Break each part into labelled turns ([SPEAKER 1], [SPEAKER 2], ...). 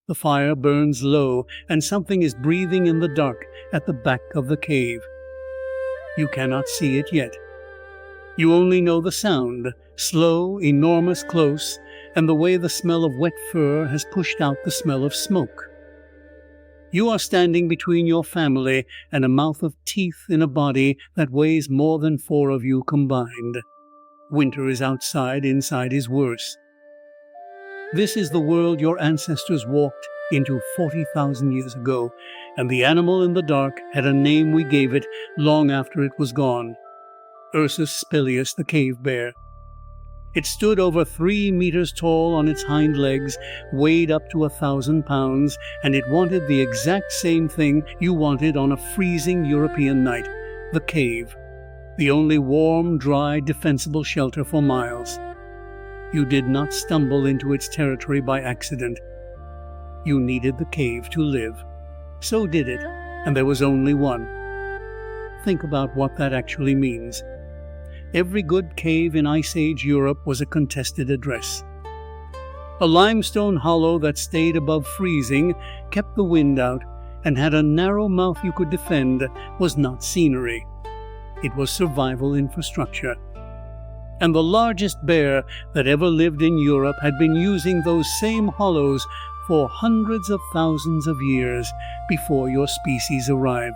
[SPEAKER 1] The fire burns low, and something is breathing in the dark at the back of the cave. You cannot see it yet. You only know the sound, slow, enormous, close, and the way the smell of wet fur has pushed out the smell of smoke. You are standing between your family and a mouth of teeth in a body that weighs more than 4 of you combined. Winter is outside, inside is worse. This is the world your ancestors walked into 40,000 years ago, and the animal in the dark had a name we gave it long after it was gone. Ursus Spelaeus, the cave bear. It stood over 3 meters tall on its hind legs, weighed up to 1,000 pounds, and it wanted the exact same thing you wanted on a freezing European night, the cave, the only warm, dry, defensible shelter for miles. You did not stumble into its territory by accident. You needed the cave to live. So did it, and there was only one. Think about what that actually means. Every good cave in Ice Age Europe was a contested address. A limestone hollow that stayed above freezing, kept the wind out, and had a narrow mouth you could defend was not scenery. It was survival infrastructure. And the largest bear that ever lived in Europe had been using those same hollows for hundreds of thousands of years before your species arrived.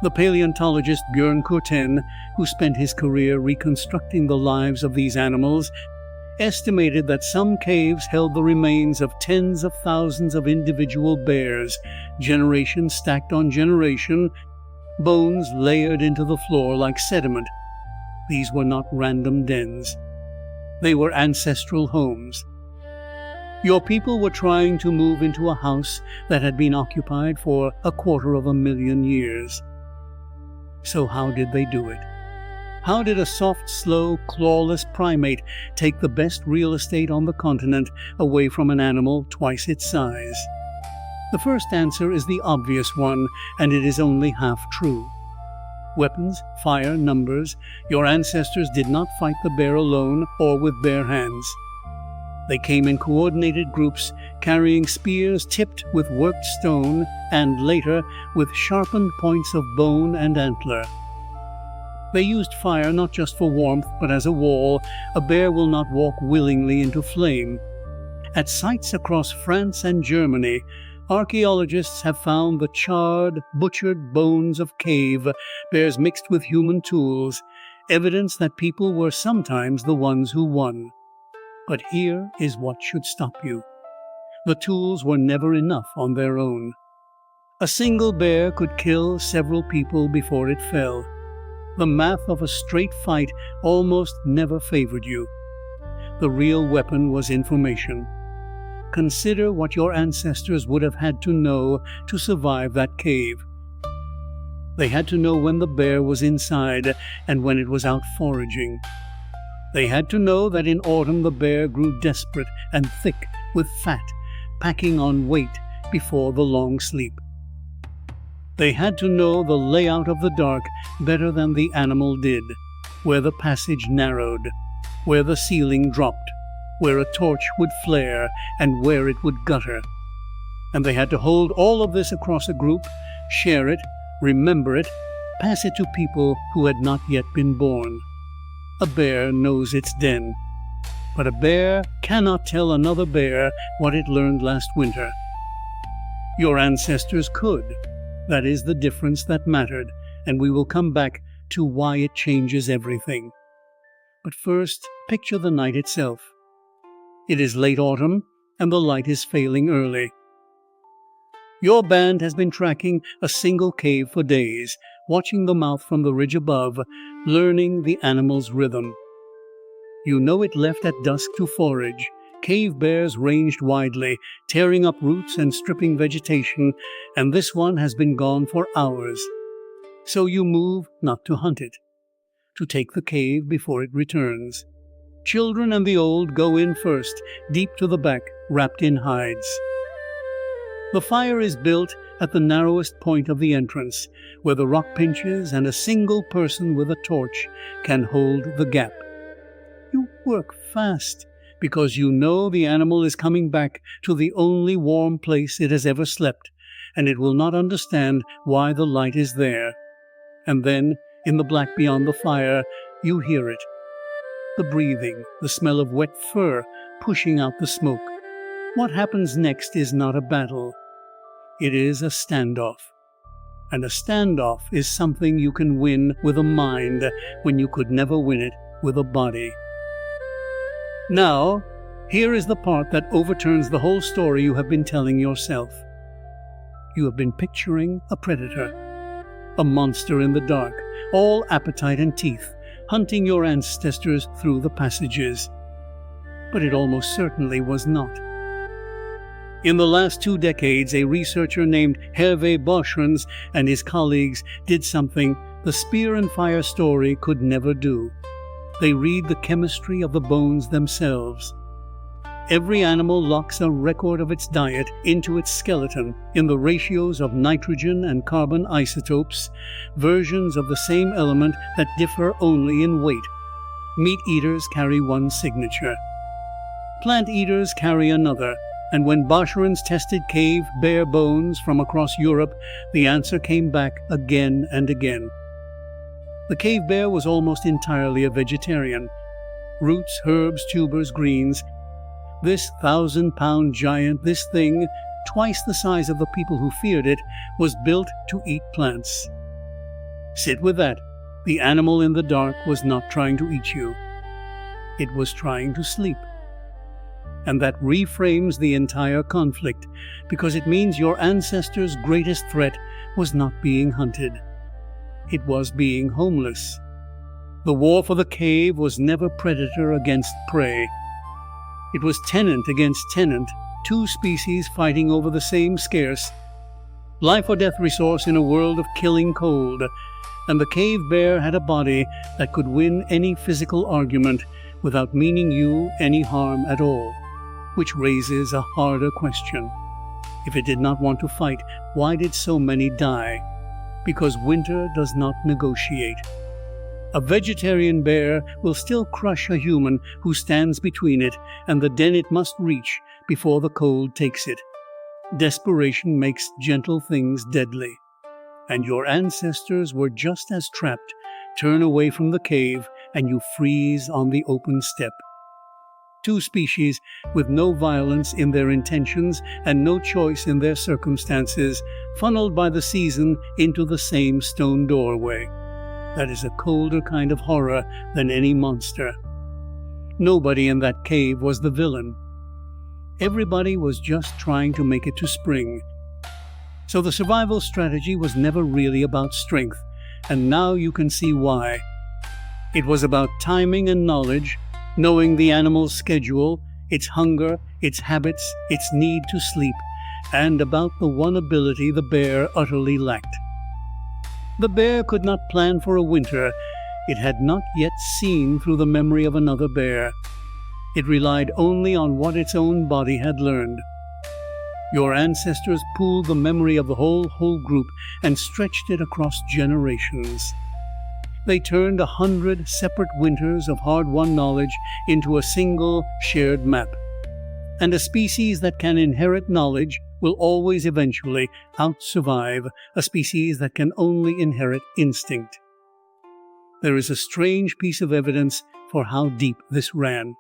[SPEAKER 1] The paleontologist Björn Courten, who spent his career reconstructing the lives of these animals, estimated that some caves held the remains of tens of thousands of individual bears, generation stacked on generation, bones layered into the floor like sediment. These were not random dens. They were ancestral homes. Your people were trying to move into a house that had been occupied for 250,000 years. So how did they do it? How did a soft, slow, clawless primate take the best real estate on the continent away from an animal twice its size? The first answer is the obvious one, and it is only half true. Weapons, fire, numbers. Your ancestors did not fight the bear alone or with bare hands. They came in coordinated groups, carrying spears tipped with worked stone, and later with sharpened points of bone and antler. They used fire not just for warmth, but as a wall. A bear will not walk willingly into flame. At sites across France and Germany, archaeologists have found the charred, butchered bones of cave bears mixed with human tools, evidence that people were sometimes the ones who won. But here is what should stop you. The tools were never enough on their own. A single bear could kill several people before it fell. The math of a straight fight almost never favored you. The real weapon was information. Consider what your ancestors would have had to know to survive that cave. They had to know when the bear was inside and when it was out foraging. They had to know that in autumn the bear grew desperate and thick with fat, packing on weight before the long sleep. They had to know the layout of the dark better than the animal did, where the passage narrowed, where the ceiling dropped, where a torch would flare, and where it would gutter. And they had to hold all of this across a group, share it, remember it, pass it to people who had not yet been born. A bear knows its den, but a bear cannot tell another bear what it learned last winter. Your ancestors could. That is the difference that mattered, and we will come back to why it changes everything. But first, picture the night itself. It is late autumn, and the light is failing early. Your band has been tracking a single cave for days, watching the mouth from the ridge above, learning the animal's rhythm. You know it left at dusk to forage. Cave bears ranged widely, tearing up roots and stripping vegetation, and this one has been gone for hours. So you move not to hunt it, to take the cave before it returns. Children and the old go in first, deep to the back, wrapped in hides. The fire is built at the narrowest point of the entrance, where the rock pinches and a single person with a torch can hold the gap. You work fast, because you know the animal is coming back to the only warm place it has ever slept, and it will not understand why the light is there. And then, in the black beyond the fire, you hear it. The breathing, the smell of wet fur pushing out the smoke. What happens next is not a battle. It is a standoff. And a standoff is something you can win with a mind when you could never win it with a body. Now, here is the part that overturns the whole story you have been telling yourself. You have been picturing a predator, a monster in the dark, all appetite and teeth, hunting your ancestors through the passages. But it almost certainly was not. In the last 2 decades, a researcher named Hervé Boschrens and his colleagues did something the spear and fire story could never do. They read the chemistry of the bones themselves. Every animal locks a record of its diet into its skeleton in the ratios of nitrogen and carbon isotopes, versions of the same element that differ only in weight. Meat eaters carry one signature. Plant eaters carry another. And when Boschrens tested cave bear bones from across Europe, the answer came back again and again. The cave bear was almost entirely a vegetarian. Roots, herbs, tubers, greens. This 1,000-pound giant, this thing, twice the size of the people who feared it, was built to eat plants. Sit with that. The animal in the dark was not trying to eat you. It was trying to sleep. And that reframes the entire conflict, because it means your ancestors' greatest threat was not being hunted. It was being homeless. The war for the cave was never predator against prey. It was tenant against tenant, 2 species fighting over the same scarce, life or death resource in a world of killing cold. And the cave bear had a body that could win any physical argument without meaning you any harm at all. Which raises a harder question. If it did not want to fight, why did so many die? Because winter does not negotiate. A vegetarian bear will still crush a human who stands between it and the den it must reach before the cold takes it. Desperation makes gentle things deadly. And your ancestors were just as trapped. Turn away from the cave and you freeze on the open steppe. 2 species with no violence in their intentions and no choice in their circumstances, funneled by the season into the same stone doorway. That is a colder kind of horror than any monster. Nobody in that cave was the villain. Everybody was just trying to make it to spring. So the survival strategy was never really about strength, and now you can see why. It was about timing and knowledge, knowing the animal's schedule, its hunger, its habits, its need to sleep, and about the one ability the bear utterly lacked. The bear could not plan for a winter it had not yet seen through the memory of another bear. It relied only on what its own body had learned. Your ancestors pooled the memory of the whole group and stretched it across generations. They turned 100 separate winters of hard-won knowledge into a single shared map. And a species that can inherit knowledge will always eventually out-survive a species that can only inherit instinct. There is a strange piece of evidence for how deep this ran.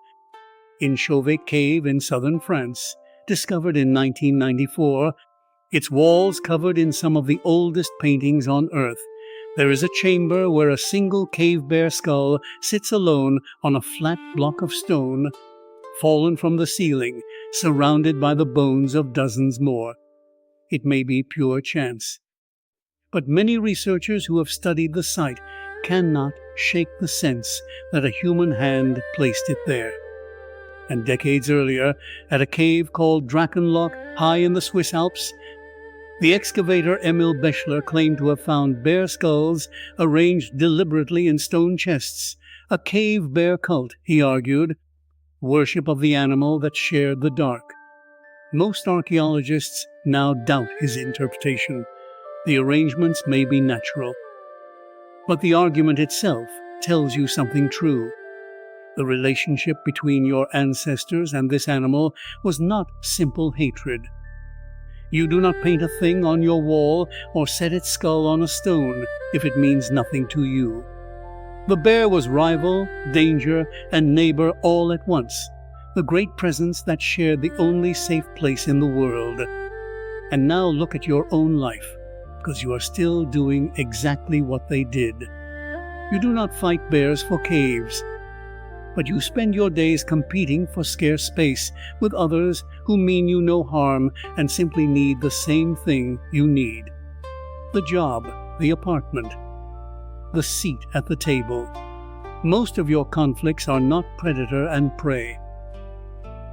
[SPEAKER 1] In Chauvet cave in southern France, discovered in 1994, its walls covered in some of the oldest paintings on Earth, there is a chamber where a single cave bear skull sits alone on a flat block of stone, fallen from the ceiling, surrounded by the bones of dozens more. It may be pure chance. But many researchers who have studied the site cannot shake the sense that a human hand placed it there. And decades earlier, at a cave called Drachenloch, high in the Swiss Alps, the excavator Emil Bechler claimed to have found bear skulls arranged deliberately in stone chests. A cave bear cult, he argued, worship of the animal that shared the dark. Most archaeologists now doubt his interpretation. The arrangements may be natural. But the argument itself tells you something true. The relationship between your ancestors and this animal was not simple hatred. You do not paint a thing on your wall or set its skull on a stone if it means nothing to you. The bear was rival, danger, and neighbor all at once, the great presence that shared the only safe place in the world. And now look at your own life, because you are still doing exactly what they did. You do not fight bears for caves, but you spend your days competing for scarce space with others who mean you no harm and simply need the same thing you need: the job, the apartment, the seat at the table. Most of your conflicts are not predator and prey.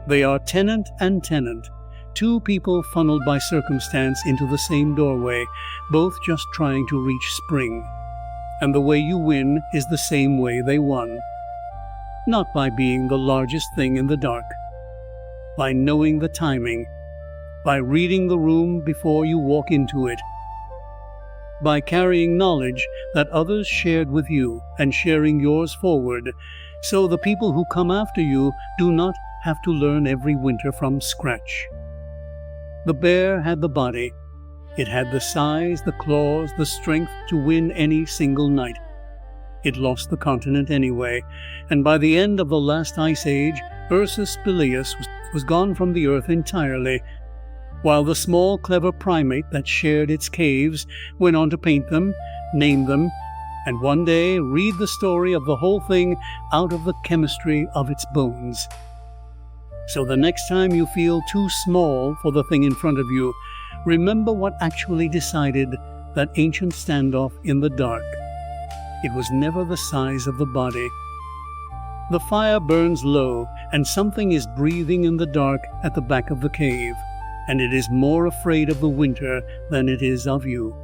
[SPEAKER 1] They are tenant and tenant, two people funneled by circumstance into the same doorway, both just trying to reach spring. And the way you win is the same way they won. Not by being the largest thing in the dark, by knowing the timing, by reading the room before you walk into it, by carrying knowledge that others shared with you and sharing yours forward, so the people who come after you do not have to learn every winter from scratch. The bear had the body. It had the size, the claws, the strength to win any single night. It lost the continent anyway, and by the end of the last ice age, Ursus Spelaeus was gone from the earth entirely, while the small, clever primate that shared its caves went on to paint them, name them, and one day read the story of the whole thing out of the chemistry of its bones. So the next time you feel too small for the thing in front of you, remember what actually decided that ancient standoff in the dark. It was never the size of the body. The fire burns low, and something is breathing in the dark at the back of the cave, and it is more afraid of the winter than it is of you.